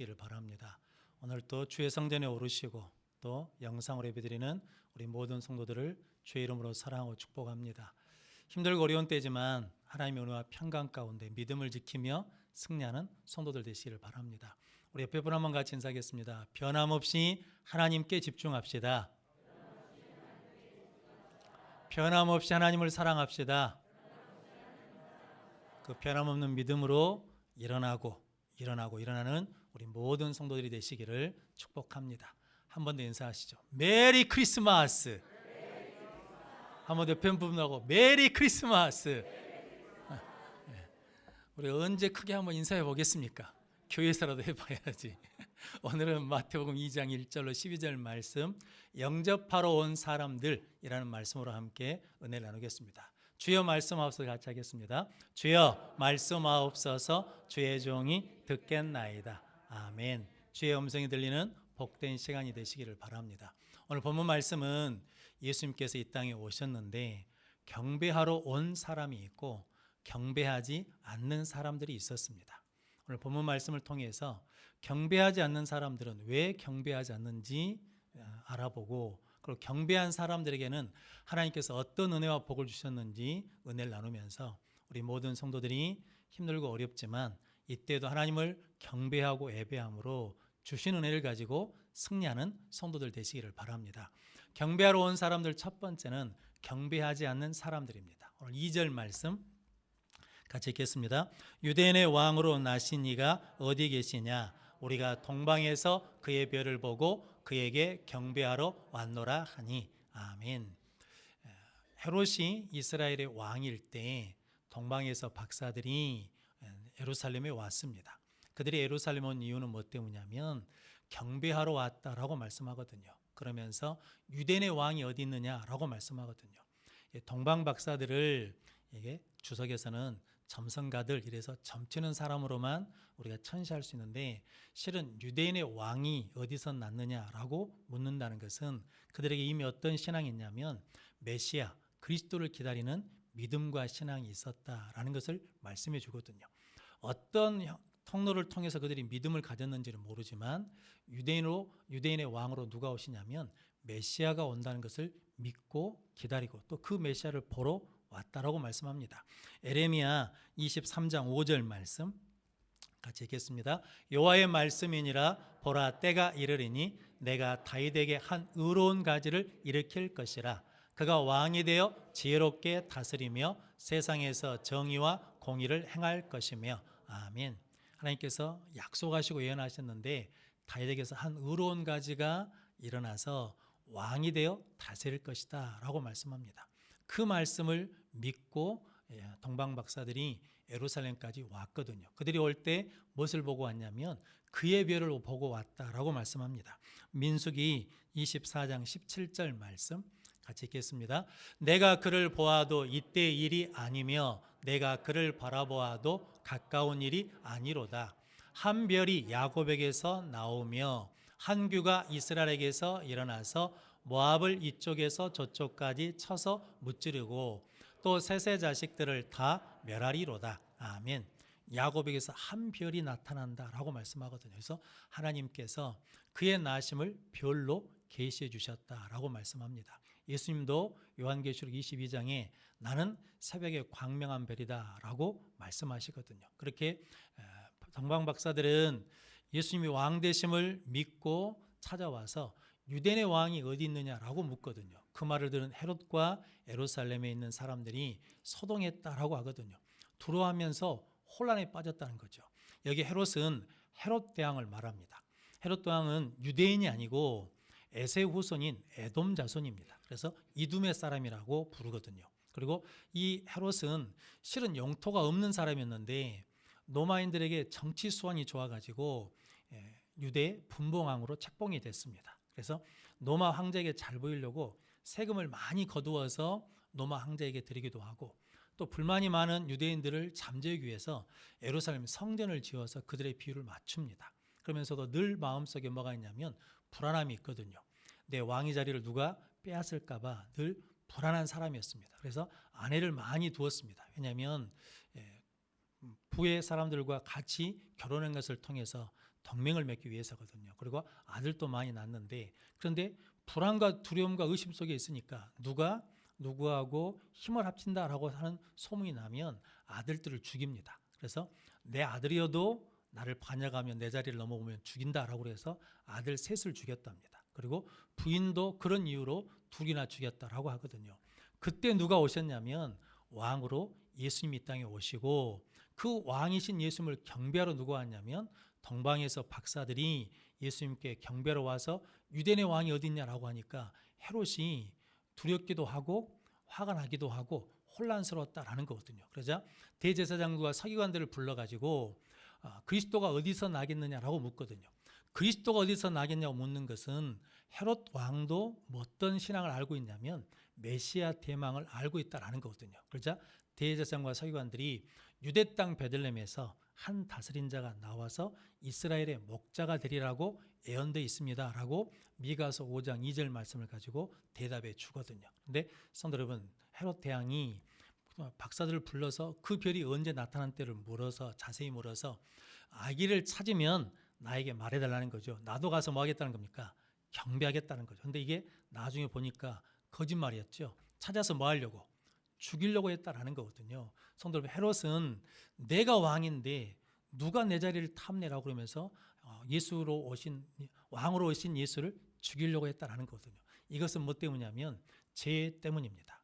기를 바랍니다. 오늘 또 주의 성전에 오르시고 또 영상으로 예배드리는 우리 모든 성도들을 주의 이름으로 사랑하고 축복합니다. 힘들고 어려운 때지만 하나님의 은혜와 평강 가운데 믿음을 지키며 승리하는 성도들 되시기를 바랍니다. 우리 옆에 분 한번 같이 인사하겠습니다. 변함없이 하나님께 집중합시다. 변함없이 하나님을 사랑합시다. 그 변함없는 믿음으로 일어나는 우리 모든 성도들이 되시기를 축복합니다. 한 번 더 인사하시죠. 메리 크리스마스. 한 번 더 옆에 분하고 메리 크리스마스. 우리 언제 크게 한번 인사해 보겠습니까? 교회에서라도 해봐야지. 오늘은 마태복음 2장 1절로 12절 말씀, 영접하러 온 사람들이라는 말씀으로 함께 은혜를 나누겠습니다. 주여 말씀하옵소서. 같이 하겠습니다. 주여 말씀하옵소서. 주의 종이 듣겠나이다. 아멘. 주의 음성이 들리는 복된 시간이 되시기를 바랍니다. 오늘 본문 말씀은 예수님께서 이 땅에 오셨는데 경배하러 온 사람이 있고 경배하지 않는 사람들이 있었습니다. 오늘 본문 말씀을 통해서 경배하지 않는 사람들은 왜 경배하지 않는지 알아보고, 그리고 경배한 사람들에게는 하나님께서 어떤 은혜와 복을 주셨는지 은혜를 나누면서 우리 모든 성도들이 힘들고 어렵지만 이때도 하나님을 경배하고 예배함으로 주신 은혜를 가지고 승리하는 성도들 되시기를 바랍니다. 경배하러 온 사람들 첫 번째는 경배하지 않는 사람들입니다. 오늘 2절 말씀 같이 읽겠습니다. 유대인의 왕으로 나신 이가 어디 계시냐? 우리가 동방에서 그의 별을 보고 그에게 경배하러 왔노라 하니. 아멘. 헤롯이 이스라엘의 왕일 때 동방에서 박사들이 예루살렘에 왔습니다. 그들이 예루살렘 온 이유는 뭐 때문이냐면 경배하러 왔다라고 말씀하거든요. 그러면서 유대인의 왕이 어디 있느냐라고 말씀하거든요. 동방 박사들을 이게 주석에서는 점성가들, 이래서 점치는 사람으로만 우리가 천시할 수 있는데, 실은 유대인의 왕이 어디서 났느냐라고 묻는다는 것은 그들에게 이미 어떤 신앙이 있냐면 메시아 그리스도를 기다리는 믿음과 신앙이 있었다라는 것을 말씀해 주거든요. 어떤 통로를 통해서 그들이 믿음을 가졌는지는 모르지만 유대인의 왕으로 누가 오시냐면 메시아가 온다는 것을 믿고 기다리고 또 그 메시아를 보러 왔다라고 말씀합니다. 에레미야 23장 5절 말씀 같이 읽겠습니다. 여호와의 말씀이니라. 보라, 때가 이르리니 내가 다윗에게 한 의로운 가지를 일으킬 것이라. 그가 왕이 되어 지혜롭게 다스리며 세상에서 정의와 공의를 행할 것이며. 아멘. 하나님께서 약속하시고 예언하셨는데 다윗에게서 한 의로운 가지가 일어나서 왕이 되어 다스릴 것이다 라고 말씀합니다. 그 말씀을 믿고 동방 박사들이 예루살렘까지 왔거든요. 그들이 올 때 무엇을 보고 왔냐면 그의 별을 보고 왔다라고 말씀합니다. 민수기 24장 17절 말씀 같이 읽겠습니다. 내가 그를 보아도 이때 일이 아니며 내가 그를 바라보아도 가까운 일이 아니로다. 한 별이 야곱에게서 나오며 한 규가 이스라엘에게서 일어나서 모압을 이쪽에서 저쪽까지 쳐서 무찌르고 또 셋의 자식들을 다 멸하리로다. 아멘. 야곱에게서 한 별이 나타난다라고 말씀하거든요. 그래서 하나님께서 그의 나심을 별로 계시해 주셨다라고 말씀합니다. 예수님도 요한계시록 22장에 나는 새벽의 광명한 별이다라고 말씀하시거든요. 그렇게 동방 박사들은 예수님이 왕 되심을 믿고 찾아와서 유대인의 왕이 어디 있느냐라고 묻거든요. 그 말을 들은 헤롯과 예루살렘에 있는 사람들이 소동했다라고 하거든요. 두려워하면서 혼란에 빠졌다는 거죠. 여기 헤롯은 헤롯 대왕을 말합니다. 헤롯 대왕은 유대인이 아니고 에세 후손인 에돔 자손입니다. 그래서 이두메 사람이라고 부르거든요. 그리고 이 헤롯은 실은 영토가 없는 사람이었는데 로마인들에게 정치 수완이 좋아가지고 유대 분봉왕으로 책봉이 됐습니다. 그래서 로마 황제에게 잘 보이려고 세금을 많이 거두어서 로마 황제에게 드리기도 하고, 또 불만이 많은 유대인들을 잠재우기 위해서 예루살렘 성전을 지어서 그들의 비율을 맞춥니다. 그러면서도 늘 마음속에 뭐가 있냐면 불안함이 있거든요. 내 왕위 자리를 누가 빼앗을까 봐 늘 불안한 사람이었습니다. 그래서 아내를 많이 두었습니다. 왜냐하면 부의 사람들과 같이 결혼한 것을 통해서 동맹을 맺기 위해서거든요. 그리고 아들도 많이 낳는데, 그런데 불안과 두려움과 의심 속에 있으니까 누가 누구하고 힘을 합친다라고 하는 소문이 나면 아들들을 죽입니다. 그래서 내 아들이어도 나를 반역하면 내 자리를 넘어오면 죽인다라고 해서 아들 셋을 죽였답니다. 그리고 부인도 그런 이유로 둘이나 죽였다라고 하거든요. 그때 누가 오셨냐면 왕으로 예수님이 이 땅에 오시고, 그 왕이신 예수님을 경배하러 누가 왔냐면 동방에서 박사들이 예수님께 경배하러 와서 유대인의 왕이 어디 있냐라고 하니까 헤롯이 두렵기도 하고 화가 나기도 하고 혼란스러웠다라는 거거든요. 그러자 대제사장과 서기관들을 불러가지고 그리스도가 어디서 나겠느냐라고 묻거든요. 그리스도가 어디서 나겠냐고 묻는 것은 헤롯 왕도 어떤 신앙을 알고 있냐면 메시아 대망을 알고 있다라는 거거든요. 그러자 대제사장과 서기관들이 유대 땅 베들레헴에서 한 다스린자가 나와서 이스라엘의 목자가 되리라고 예언되어 있습니다라고 미가서 5장 2절 말씀을 가지고 대답해 주거든요. 근데 성도 여러분, 헤롯 대왕이 박사들을 불러서 그 별이 언제 나타난 때를 물어서 자세히 물어서 아기를 찾으면 나에게 말해달라는 거죠. 나도 가서 뭐 하겠다는 겁니까? 경배하겠다는 거죠. 근데 이게 나중에 보니까 거짓말이었죠. 찾아서 뭐 하려고? 죽이려고 했다라는 거거든요. 성도 여러분, 헤롯은 내가 왕인데 누가 내 자리를 탐내라고 그러면서 예수로 오신 왕으로 오신 예수를 죽이려고 했다라는 거거든요. 이것은 뭐 때문이냐면 죄 때문입니다.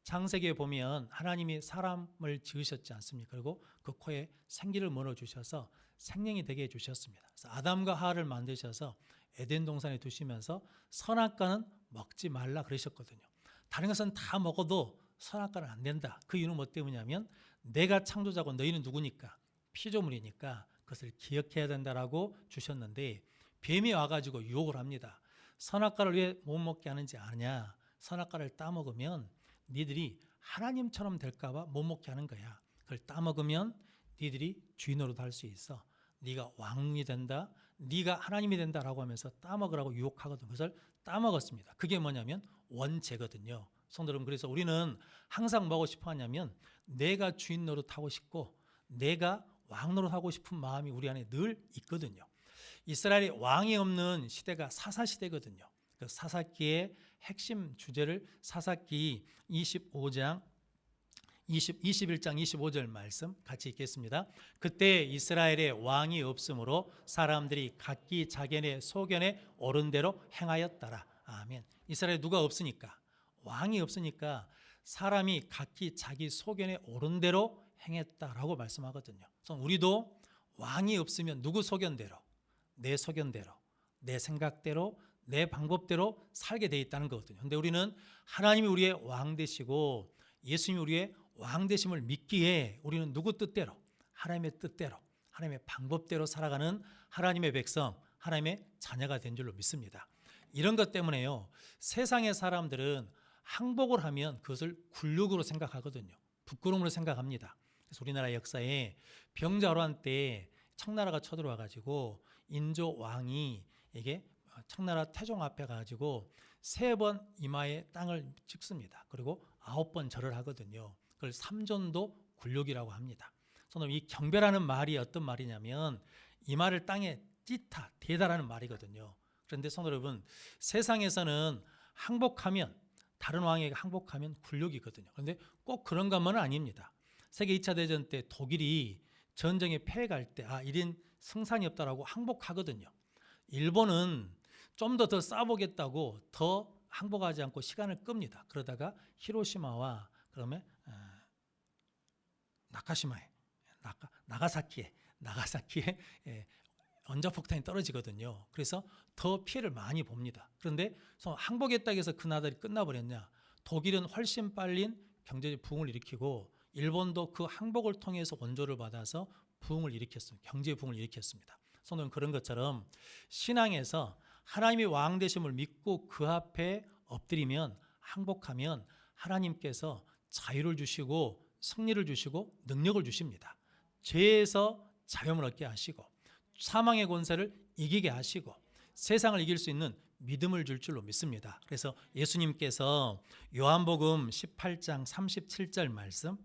창세기에 보면 하나님이 사람을 지으셨지 않습니까? 그리고 그 코에 생기를 물어 주셔서 생명이 되게 해 주셨습니다. 그래서 아담과 하와를 만드셔서 에덴 동산에 두시면서 선악과는 먹지 말라 그러셨거든요. 다른 것은 다 먹어도 선악과는 안 된다. 그 이유는 뭐 때문이냐면 내가 창조자고 너희는 누구니까? 피조물이니까 그것을 기억해야 된다라고 주셨는데, 뱀이 와가지고 유혹을 합니다. 선악과를 왜 못 먹게 하는지 아냐? 선악과를 따먹으면 니들이 하나님처럼 될까봐 못 먹게 하는 거야. 그걸 따먹으면 니들이 주인 노릇 할 수 있어. 네가 왕이 된다, 네가 하나님이 된다라고 하면서 따먹으라고 유혹하거든. 그것을 따먹었습니다. 그게 뭐냐면 원죄거든요. 성도 여러분, 그래서 우리는 항상 뭐하고 싶어 하냐면 내가 주인 노릇하고 싶고 내가 왕 노릇하고 싶은 마음이 우리 안에 늘 있거든요. 이스라엘이 왕이 없는 시대가 사사시대거든요. 그 사사기의 핵심 주제를 사사기 21장 25절 말씀 같이 읽겠습니다. 그때 이스라엘에 왕이 없으므로 사람들이 각기 자기네 소견에 옳은 대로 행하였더라. 아멘. 이스라엘에 누가 없으니까, 왕이 없으니까 사람이 각기 자기 소견에 옳은 대로 행했다라고 말씀하거든요. 그래서 우리도 왕이 없으면 누구 소견대로, 내 소견대로, 내 생각대로, 내 방법대로 살게 돼 있다는 거거든요. 근데 우리는 하나님이 우리의 왕 되시고 예수님이 우리의 왕 되심을 믿기에 우리는 누구 뜻대로, 하나님의 뜻대로, 하나님의 방법대로 살아가는 하나님의 백성, 하나님의 자녀가 된 줄로 믿습니다. 이런 것 때문에요, 세상의 사람들은 항복을 하면 그것을 굴욕으로 생각하거든요. 부끄러움으로 생각합니다. 그래서 우리나라 역사에 병자호란 때 청나라가 쳐들어와 가지고 인조 왕이 이게 청나라 태종 앞에 가지고 3번 이마에 땅을 찍습니다. 그리고 9번 절을 하거든요. 그걸 삼전도 굴욕이라고 합니다. 저는 이 경배라는 말이 어떤 말이냐면 이마를 땅에 찢다, 대다라는 말이거든요. 그런데 성도 여러분, 세상에서는 항복하면, 다른 왕에게 항복하면 굴욕이거든요. 그런데 꼭 그런 것만은 아닙니다. 세계 2차 대전 때 독일이 전쟁에 패해갈 때 이런 승산이 없다라고 항복하거든요. 일본은 좀 더 싸보겠다고 더 항복하지 않고 시간을 끕니다. 그러다가 히로시마와 그러면 나가사키에 원자폭탄이 떨어지거든요. 그래서 더 피해를 많이 봅니다. 그런데 항복했다고 해서 그 나라들이 끝나버렸냐? 독일은 훨씬 빨리 경제적 부흥을 일으키고 일본도 그 항복을 통해서 원조를 받아서 부흥을 일으켰습니다. 경제 부흥을 일으켰습니다. 성도는 그런 것처럼 신앙에서 하나님이 왕 되심을 믿고 그 앞에 엎드리면, 항복하면 하나님께서 자유를 주시고 승리를 주시고 능력을 주십니다. 죄에서 자유를 얻게 하시고 사망의 권세를 이기게 하시고 세상을 이길 수 있는 믿음을 줄 줄로 믿습니다. 그래서 예수님께서 요한복음 18장 37절 말씀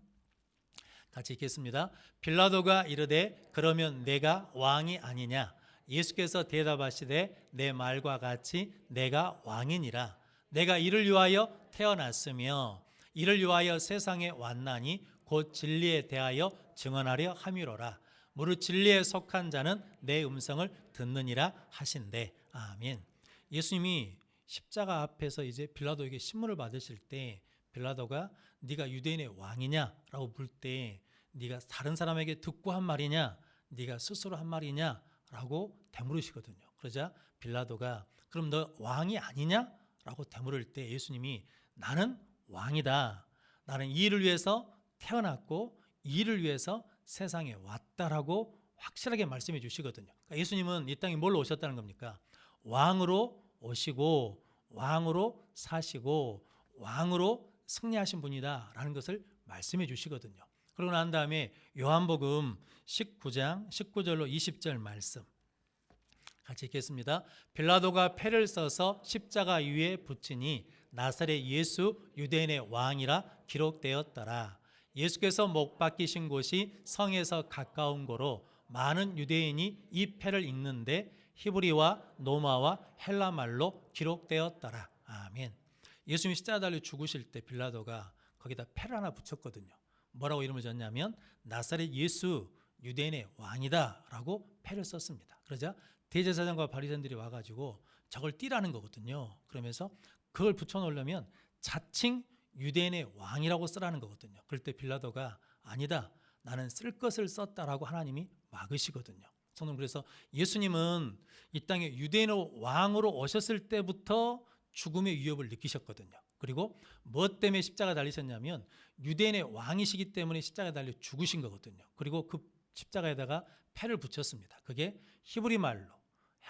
같이 읽겠습니다. 빌라도가 이르되 그러면 내가 왕이 아니냐? 예수께서 대답하시되 내 말과 같이 내가 왕이니라. 내가 이를 위하여 태어났으며 이를 위하여 세상에 왔나니 곧 진리에 대하여 증언하려 함이로라. 무릇 진리에 속한 자는 내 음성을 듣느니라 하신대. 아멘. 예수님이 십자가 앞에서 이제 빌라도에게 신문을 받으실 때 빌라도가 네가 유대인의 왕이냐라고 물 때 네가 다른 사람에게 듣고 한 말이냐, 네가 스스로 한 말이냐라고 되물으시거든요. 그러자 빌라도가 그럼 너 왕이 아니냐라고 되물을 때 예수님이 나는 왕이다. 나는 이 일을 위해서 태어났고 이 일을 위해서 세상에 왔다라고 확실하게 말씀해 주시거든요. 그러니까 예수님은 이 땅에 뭘로 오셨다는 겁니까? 왕으로 오시고 왕으로 사시고 왕으로 승리하신 분이다라는 것을 말씀해 주시거든요. 그러고 난 다음에 요한복음 19장 19절로 20절 말씀 같이 읽겠습니다. 빌라도가 패를 써서 십자가 위에 붙이니 나사렛 예수 유대인의 왕이라 기록되었더라. 예수께서 못 박히신 곳이 성에서 가까운 고로 많은 유대인이 이 패를 읽는데 히브리와 로마와 헬라 말로 기록되었더라. 아멘. 예수님이 십자가 달려 죽으실 때 빌라도가 거기다 패를 하나 붙였거든요. 뭐라고 이름을 졌냐면 나사렛 예수 유대인의 왕이다라고 패를 썼습니다. 그러자 대제사장과 바리새인들이 와가지고 저걸 띠라는 거거든요. 그러면서 그걸 붙여놓으려면 자칭 유대인의 왕이라고 쓰라는 거거든요. 그럴 때 빌라도가 아니다, 나는 쓸 것을 썼다라고 하나님이 막으시거든요. 성도, 그래서 예수님은 이 땅에 유대인의 왕으로 오셨을 때부터 죽음의 위협을 느끼셨거든요. 그리고 뭐 때문에 십자가 달리셨냐면 유대인의 왕이시기 때문에 십자가 달려 죽으신 거거든요. 그리고 그 십자가에다가 패를 붙였습니다. 그게 히브리 말로,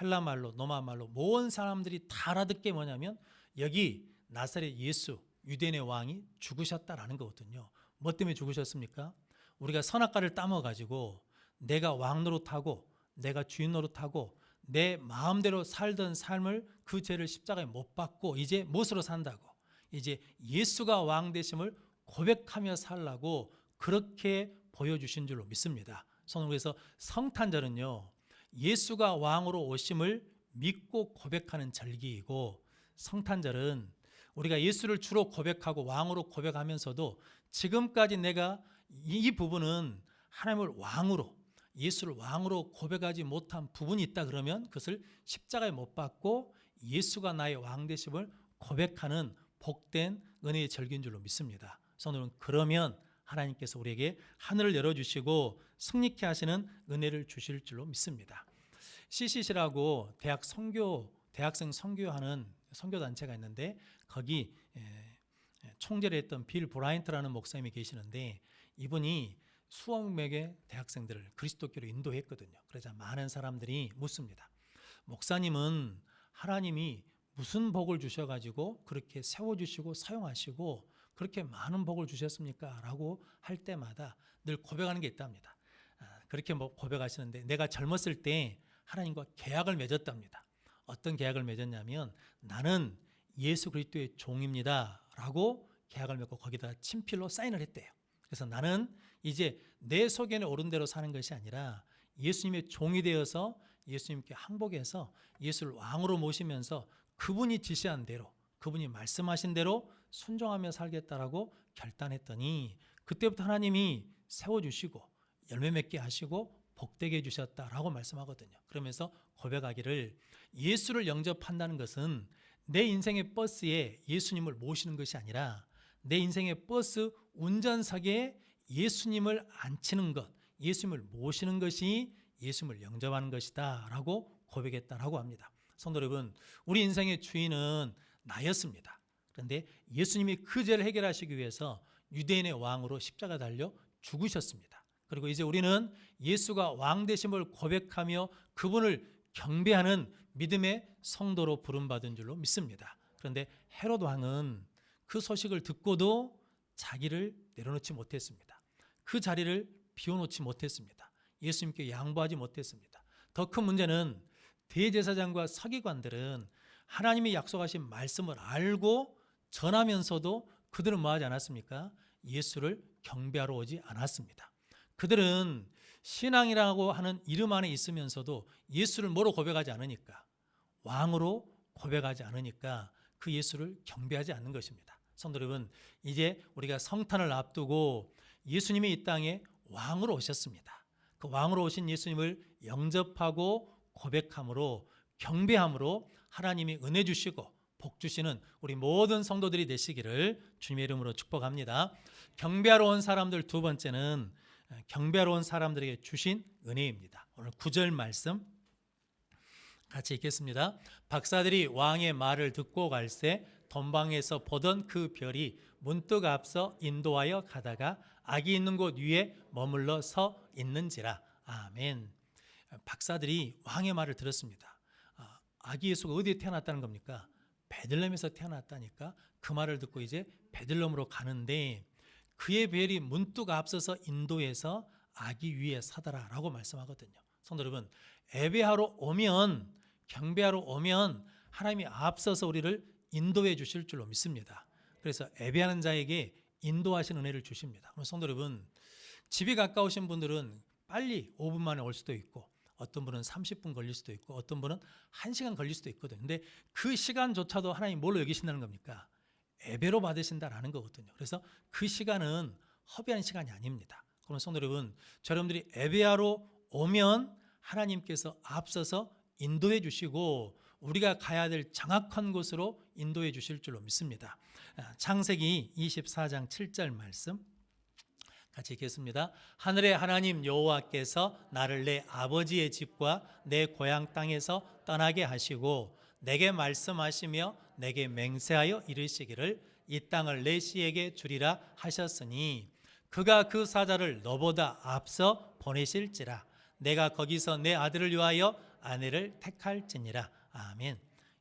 헬라 말로, 로마 말로 모든 사람들이 다 알아듣게 뭐냐면 여기 나사렛 예수 유대인의 왕이 죽으셨다라는 거거든요. 뭐 때문에 죽으셨습니까? 우리가 선악과를 따먹어가지고 내가 왕 노릇하고 내가 주인 노릇하고 내 마음대로 살던 삶을 그 죄를 십자가에 못 박고 이제 무엇으로 산다고? 이제 예수가 왕 되심을 고백하며 살라고 그렇게 보여주신 줄로 믿습니다. 그래서 성탄절은요, 예수가 왕으로 오심을 믿고 고백하는 절기이고, 성탄절은 우리가 예수를 주로 고백하고 왕으로 고백하면서도 지금까지 내가 이 부분은 하나님을 왕으로, 예수를 왕으로 고백하지 못한 부분이 있다 그러면 그것을 십자가에 못 박고 예수가 나의 왕 되심을 고백하는 복된 은혜의 절기인 줄로 믿습니다. 성도는 그러면 하나님께서 우리에게 하늘을 열어주시고 승리케 하시는 은혜를 주실 줄로 믿습니다. CCC라고 대학생 선교하는 선교단체가 있는데 거기 총재를 했던 빌 브라이언트라는 목사님이 계시는데 이분이 수억 명의 대학생들을 그리스도교로 인도했거든요. 그러자 많은 사람들이 묻습니다. 목사님은 하나님이 무슨 복을 주셔가지고 그렇게 세워주시고 사용하시고 그렇게 많은 복을 주셨습니까? 라고 할 때마다 늘 고백하는 게 있답니다. 그렇게 고백하시는데 내가 젊었을 때 하나님과 계약을 맺었답니다. 어떤 계약을 맺었냐면 나는 예수 그리스도의 종입니다 라고 계약을 맺고 거기다 친필로 사인을 했대요. 그래서 나는 이제 내 소견에 오른 대로 사는 것이 아니라 예수님의 종이 되어서 예수님께 항복해서 예수를 왕으로 모시면서 그분이 지시한 대로, 그분이 말씀하신 대로 순종하며 살겠다라고 결단했더니 그때부터 하나님이 세워주시고 열매 맺게 하시고 복되게 해주셨다라고 말씀하거든요. 그러면서 고백하기를 예수를 영접한다는 것은 내 인생의 버스에 예수님을 모시는 것이 아니라 내 인생의 버스 운전석에 예수님을 앉히는 것, 예수님을 모시는 것이 예수님을 영접하는 것이다 라고 고백했다라고 합니다. 성도 여러분, 우리 인생의 주인은 나였습니다. 그런데 예수님이 그 죄를 해결하시기 위해서 유대인의 왕으로 십자가 달려 죽으셨습니다. 그리고 이제 우리는 예수가 왕 되심을 고백하며 그분을 경배하는 믿음의 성도로 부름받은 줄로 믿습니다. 그런데 헤롯 왕은 그 소식을 듣고도 자기를 내려놓지 못했습니다. 그 자리를 비워놓지 못했습니다. 예수님께 양보하지 못했습니다. 더 큰 문제는 대제사장과 서기관들은 하나님이 약속하신 말씀을 알고 전하면서도 그들은 뭐하지 않았습니까? 예수를 경배하러 오지 않았습니다. 그들은 신앙이라고 하는 이름 안에 있으면서도 예수를 뭐로 고백하지 않으니까, 왕으로 고백하지 않으니까 그 예수를 경배하지 않는 것입니다. 성도 여러분, 이제 우리가 성탄을 앞두고 예수님이 이 땅에 왕으로 오셨습니다. 그 왕으로 오신 예수님을 영접하고 고백함으로, 경배함으로 하나님이 은혜 주시고 복 주시는 우리 모든 성도들이 되시기를 주님의 이름으로 축복합니다. 경배하러 온 사람들, 두 번째는 경배하러 온 사람들에게 주신 은혜입니다. 오늘 9절 말씀 같이 읽겠습니다. 박사들이 왕의 말을 듣고 갈새 돈방에서 보던 그 별이 문득 앞서 인도하여 가다가 악이 있는 곳 위에 머물러 서 있는지라. 아멘. 박사들이 왕의 말을 들었습니다. 아기 예수가 어디에 태어났다는 겁니까? 베들레헴에서 태어났다니까. 그 말을 듣고 이제 베들레헴으로 가는데 그의 별이 문득 앞서서 인도에서 아기 위에 서더라라고 말씀하거든요. 성도 여러분, 예배하러 오면, 경배하러 오면 하나님이 앞서서 우리를 인도해 주실 줄로 믿습니다. 그래서 예배하는 자에게 인도하신 은혜를 주십니다. 성도 여러분, 집이 가까우신 분들은 빨리 5분 만에 올 수도 있고, 어떤 분은 30분 걸릴 수도 있고, 어떤 분은 1시간 걸릴 수도 있거든요. 근데 그 시간조차도 하나님 뭘로 여기신다는 겁니까? 예배로 받으신다라는 거거든요. 그래서 그 시간은 허비한 시간이 아닙니다. 그럼 성도 여러분, 여러분들이 예배하러 오면 하나님께서 앞서서 인도해 주시고 우리가 가야 될 정확한 곳으로 인도해 주실 줄로 믿습니다. 창세기 24장 7절 말씀 같이 읽겠습니다. 하늘의 하나님 여호와께서 나를 내 아버지의 집과 내 고향 땅에서 떠나게 하시고 내게 말씀하시며 내게 맹세하여 이르시기를 이 땅을 내 씨에게 주리라 하셨으니 그가 그 사자를 너보다 앞서 보내실지라. 내가 거기서 내 아들을 위하여 아내를 택할지니라. 아멘.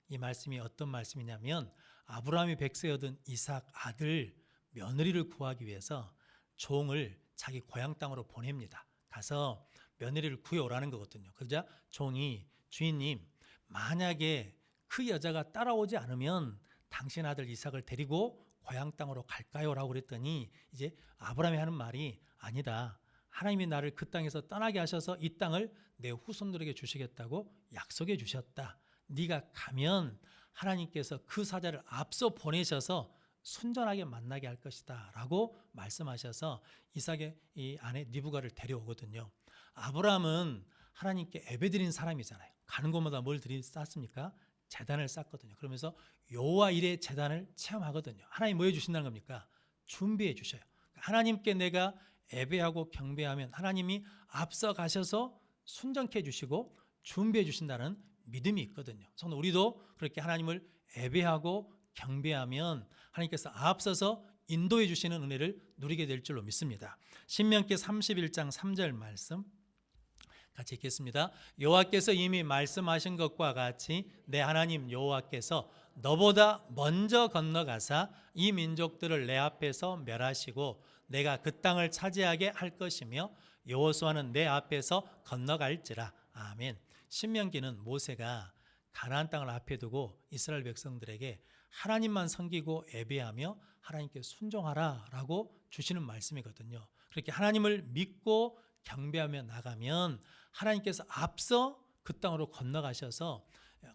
이 말씀이 어떤 말씀이냐면 아브라함이 백세 얻은 이삭 아들 며느리를 구하기 위해서 종을 자기 고향 땅으로 보냅니다. 가서 며느리를 구해오라는 거거든요. 그러자 종이 주인님, 만약에 그 여자가 따라오지 않으면 당신 아들 이삭을 데리고 고향 땅으로 갈까요? 라고 그랬더니 이제 아브라함이 하는 말이 아니다. 하나님이 나를 그 땅에서 떠나게 하셔서 이 땅을 내 후손들에게 주시겠다고 약속해 주셨다. 네가 가면 하나님께서 그 사자를 앞서 보내셔서 순전하게 만나게 할 것이다 라고 말씀하셔서 이삭의 이 아내 리브가를 데려오거든요. 아브라함은 하나님께 예배드린 사람이잖아요. 가는 곳마다 뭘 쌓습니까? 제단을 쌓거든요. 그러면서 여호와 일의 제단을 체험하거든요. 하나님 뭐 해주신다는 겁니까? 준비해 주셔요. 하나님께 내가 예배하고 경배하면 하나님이 앞서 가셔서 순정케 해주시고 준비해 주신다는 믿음이 있거든요. 성도 우리도 그렇게 하나님을 예배하고 경배하면 하나님께서 앞서서 인도해 주시는 은혜를 누리게 될 줄로 믿습니다. 신명기 31장 3절 말씀 같이 읽겠습니다. 여호와께서 이미 말씀하신 것과 같이 내 하나님 여호와께서 너보다 먼저 건너가사 이 민족들을 내 앞에서 멸하시고 내가 그 땅을 차지하게 할 것이며 여호수아는 내 앞에서 건너갈지라. 아멘. 신명기는 모세가 가나안 땅을 앞에 두고 이스라엘 백성들에게 하나님만 섬기고 예배하며 하나님께 순종하라라고 주시는 말씀이거든요. 그렇게 하나님을 믿고 경배하며 나가면 하나님께서 앞서 그 땅으로 건너가셔서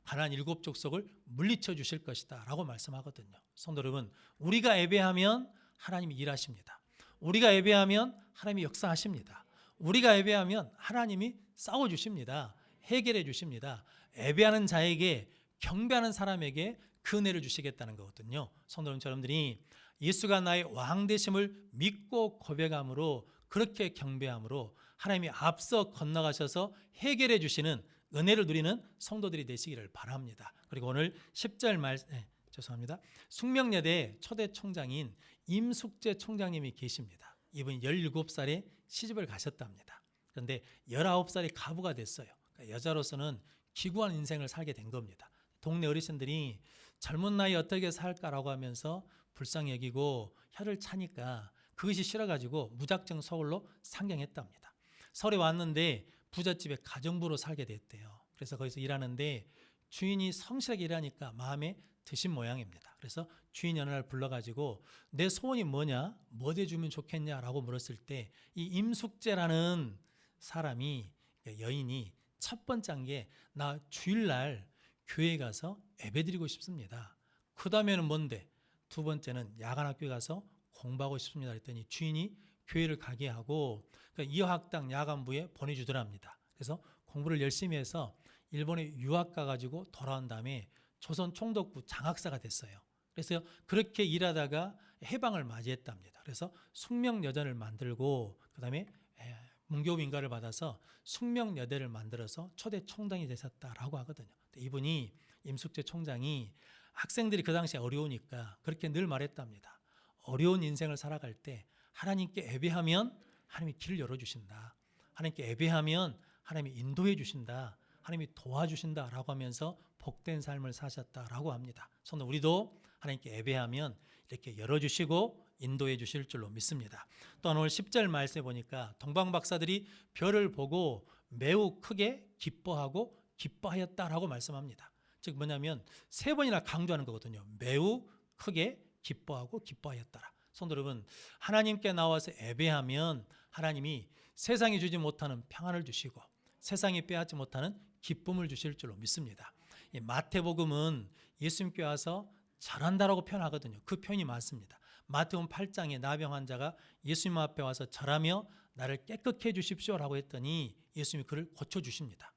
가나안 7 족속을 물리쳐 주실 것이다 라고 말씀하거든요. 성도 여러분, 우리가 예배하면 하나님이 일하십니다. 우리가 예배하면 하나님이 역사하십니다. 우리가 예배하면 하나님이 싸워주십니다. 해결해 주십니다. 예배하는 자에게, 경배하는 사람에게 그 은혜를 주시겠다는 거거든요. 성도 여러분들이 예수가 나의 왕 되심을 믿고 고백함으로, 그렇게 경배함으로 하나님이 앞서 건너가셔서 해결해 주시는 은혜를 누리는 성도들이 되시기를 바랍니다. 그리고 오늘 10절 죄송합니다. 숙명여대 초대 총장인 임숙재 총장님이 계십니다. 이분이 17살에 시집을 가셨답니다. 그런데 19살에 가부가 됐어요. 그러니까 여자로서는 기구한 인생을 살게 된 겁니다. 동네 어르신들이 젊은 나이에 어떻게 살까라고 하면서 불쌍히 여기고 혀를 차니까 그것이 싫어가지고 무작정 서울로 상경했답니다. 서울에 왔는데 부잣집에 가정부로 살게 됐대요. 그래서 거기서 일하는데 주인이 성실하게 일하니까 마음에 드신 모양입니다. 그래서 주인이 어느 날 불러가지고 내 소원이 뭐냐? 뭐 해주면 좋겠냐라고 물었을 때 이 임숙재라는 사람이 여인이 첫 번째 한 게 나 주일날 교회에 가서 예배드리고 싶습니다. 그 다음에는 뭔데? 두 번째는 야간학교에 가서 공부하고 싶습니다. 그랬더니 주인이 교회를 가게 하고 그러니까 2학당 야간부에 보내주더랍니다. 그래서 공부를 열심히 해서 일본에 유학 가가지고 돌아온 다음에 조선 총독부 장학사가 됐어요. 그래서 그렇게 일하다가 해방을 맞이했답니다. 그래서 숙명여전을 만들고 그 다음에 문교부 인가를 받아서 숙명여대를 만들어서 초대 총장이 되셨다라고 하거든요. 이분이 임숙재 총장이 학생들이 그 당시에 어려우니까 그렇게 늘 말했답니다. 어려운 인생을 살아갈 때 하나님께 예배하면 하나님이 길을 열어주신다. 하나님께 예배하면 하나님이 인도해 주신다. 하나님이 도와주신다라고 하면서 복된 삶을 사셨다라고 합니다. 저는 우리도 하나님께 예배하면 이렇게 열어주시고 인도해 주실 줄로 믿습니다. 또 오늘 10절 말씀에 보니까 동방박사들이 별을 보고 매우 크게 기뻐하고 기뻐하였다라고 말씀합니다. 즉 뭐냐면 세 번이나 강조하는 거거든요. 매우 크게 기뻐하고 기뻐하였다라. 성도 여러분, 하나님께 나와서 예배하면 하나님이 세상이 주지 못하는 평안을 주시고 세상이 빼앗지 못하는 기쁨을 주실 줄로 믿습니다. 이 마태복음은 예수님께 와서 절한다라고 표현하거든요. 그 표현이 맞습니다. 마태복음 8장에 나병 환자가 예수님 앞에 와서 절하며 나를 깨끗게 해주십시오라고 했더니 예수님이 그를 고쳐주십니다.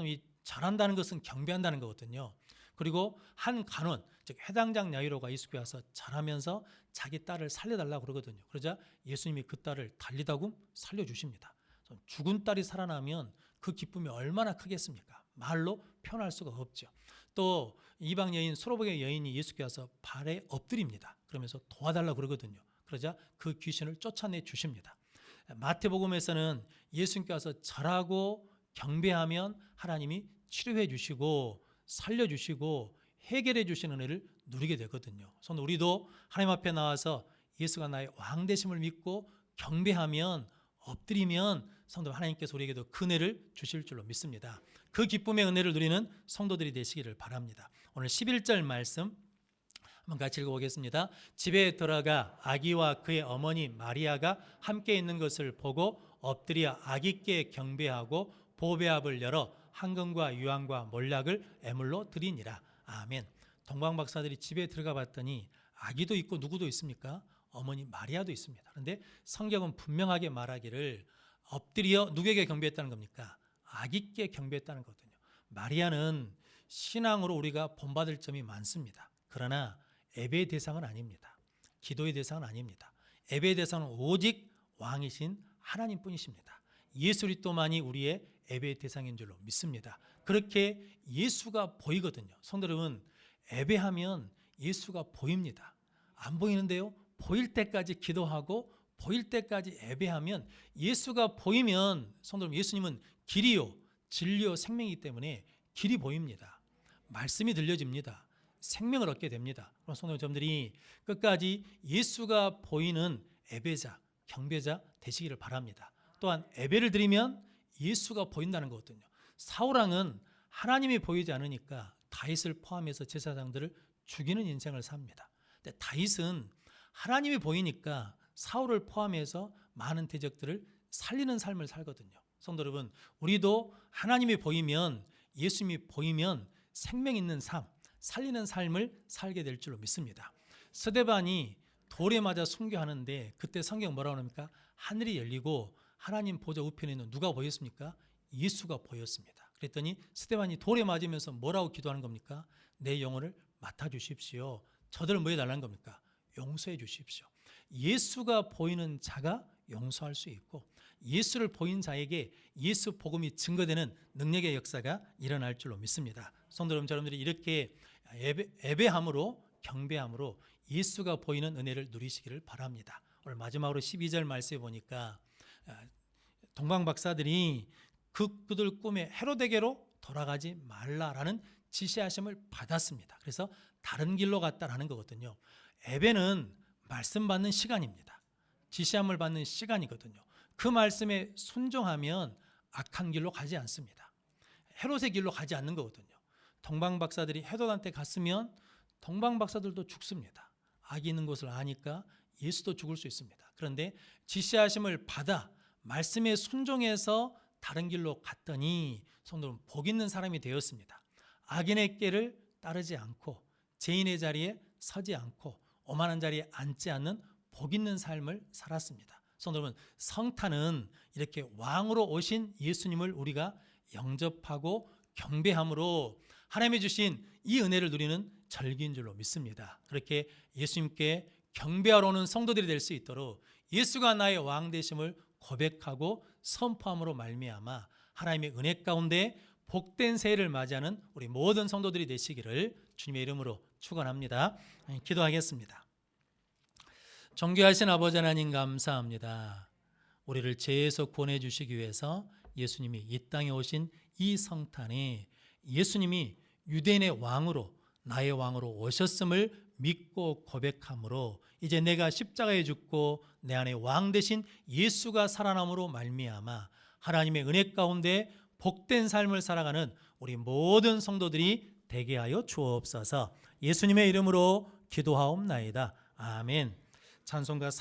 이 절한다는 것은 경배한다는 거거든요. 그리고 한 간원, 즉 해당장 야이로가 예수께 와서 절하면서 자기 딸을 살려달라고 그러거든요. 그러자 예수님이 그 딸을 달리다금 살려주십니다. 죽은 딸이 살아나면 그 기쁨이 얼마나 크겠습니까? 말로 표현할 수가 없죠. 또 이방 여인 수로복의 여인이 예수께 와서 발에 엎드립니다. 그러면서 도와달라고 그러거든요. 그러자 그 귀신을 쫓아내 주십니다. 마태복음에서는 예수님께 와서 절하고 경배하면 하나님이 치료해 주시고 살려주시고 해결해 주시는 은혜를 누리게 되거든요. 그래서 우리도 하나님 앞에 나와서 예수가 나의 왕 되심을 믿고 경배하면 엎드리면 성도 하나님께서 우리에게도 그 은혜를 주실 줄로 믿습니다. 그 기쁨의 은혜를 누리는 성도들이 되시기를 바랍니다. 오늘 11절 말씀 한번 같이 읽어보겠습니다. 집에 들어가 아기와 그의 어머니 마리아가 함께 있는 것을 보고 엎드려 아기께 경배하고 보배압을 열어 황금과 유황과 몰약을 애물로 드리니라. 아멘. 동방박사들이 집에 들어가 봤더니 아기도 있고 누구도 있습니까? 어머니 마리아도 있습니다. 그런데 성경은 분명하게 말하기를 엎드려 누구에게 경배했다는 겁니까? 아기께 경배했다는 거거든요. 마리아는 신앙으로 우리가 본받을 점이 많습니다. 그러나 예배의 대상은 아닙니다. 기도의 대상은 아닙니다. 예배의 대상은 오직 왕이신 하나님뿐이십니다. 예수 그리스도만이 우리의 예배의 대상인 줄로 믿습니다. 그렇게 예수가 보이거든요. 성도 여러분, 예배하면 예수가 보입니다. 안 보이는데요? 보일 때까지 기도하고 보일 때까지 예배하면 예수가 보이면 성도 여러분, 예수님은 길이요 진리요 생명이기 때문에 길이 보입니다. 말씀이 들려집니다. 생명을 얻게 됩니다. 그럼 성도 여러분들이 끝까지 예수가 보이는 예배자, 경배자 되시기를 바랍니다. 또한 예배를 드리면 예수가 보인다는 거거든요. 사울왕은 하나님이 보이지 않으니까 다윗을 포함해서 제사장들을 죽이는 인생을 삽니다. 근데 다윗은 하나님이 보이니까 사울을 포함해서 많은 대적들을 살리는 삶을 살거든요. 성도 여러분, 우리도 하나님이 보이면 예수님이 보이면 생명 있는 삶, 살리는 삶을 살게 될 줄로 믿습니다. 스데반이 돌에 맞아 순교하는데 그때 성경 뭐라고 합니까? 하늘이 열리고 하나님 보좌 우편에 있는 누가 보였습니까? 예수가 보였습니다. 그랬더니 스데반이 돌에 맞으면서 뭐라고 기도하는 겁니까? 내 영혼을 맡아주십시오. 저들을 뭐 해달라는 겁니까? 용서해 주십시오. 예수가 보이는 자가 용서할 수 있고 예수를 보인 자에게 예수 복음이 증거되는 능력의 역사가 일어날 줄로 믿습니다. 성도 여러분들이 이렇게 예배함으로 경배함으로 예수가 보이는 은혜를 누리시기를 바랍니다. 오늘 마지막으로 12절 말씀에 보니까 동방박사들이 그들 꿈에 헤로데게로 돌아가지 말라라는 지시하심을 받았습니다. 그래서 다른 길로 갔다라는 거거든요. 예배는 말씀 받는 시간입니다. 지시함을 받는 시간이거든요. 그 말씀에 순종하면 악한 길로 가지 않습니다. 헤롯의 길로 가지 않는 거거든요. 동방박사들이 헤롯한테 갔으면 동방박사들도 죽습니다. 악이 있는 것을 아니까 예수도 죽을 수 있습니다. 그런데 지시하심을 받아 말씀에 순종해서 다른 길로 갔더니 성도는 복 있는 사람이 되었습니다. 악인의 길을 따르지 않고 죄인의 자리에 서지 않고 오만한 자리에 앉지 않는 복 있는 삶을 살았습니다. 성도 여러분, 성탄은 이렇게 왕으로 오신 예수님을 우리가 영접하고 경배함으로 하나님이 주신 이 은혜를 누리는 절기인 줄로 믿습니다. 그렇게 예수님께 경배하러 오는 성도들이 될 수 있도록 예수가 나의 왕 되심을 고백하고 선포함으로 말미암아 하나님의 은혜 가운데 복된 새해를 맞이하는 우리 모든 성도들이 되시기를 주님의 이름으로 축원합니다. 기도하겠습니다. 존귀하신 아버지 하나님 감사합니다. 우리를 죄에서 구원해 주시기 위해서 예수님이 이 땅에 오신 이 성탄에 예수님이 유대인의 왕으로 나의 왕으로 오셨음을 믿고 고백함으로 이제 내가 십자가에 죽고 내 안에 왕 되신 예수가 살아남으로 말미암아 하나님의 은혜 가운데 복된 삶을 살아가는 우리 모든 성도들이 되게 하여 주옵소서. 예수님의 이름으로 기도하옵나이다. 아멘. 찬송가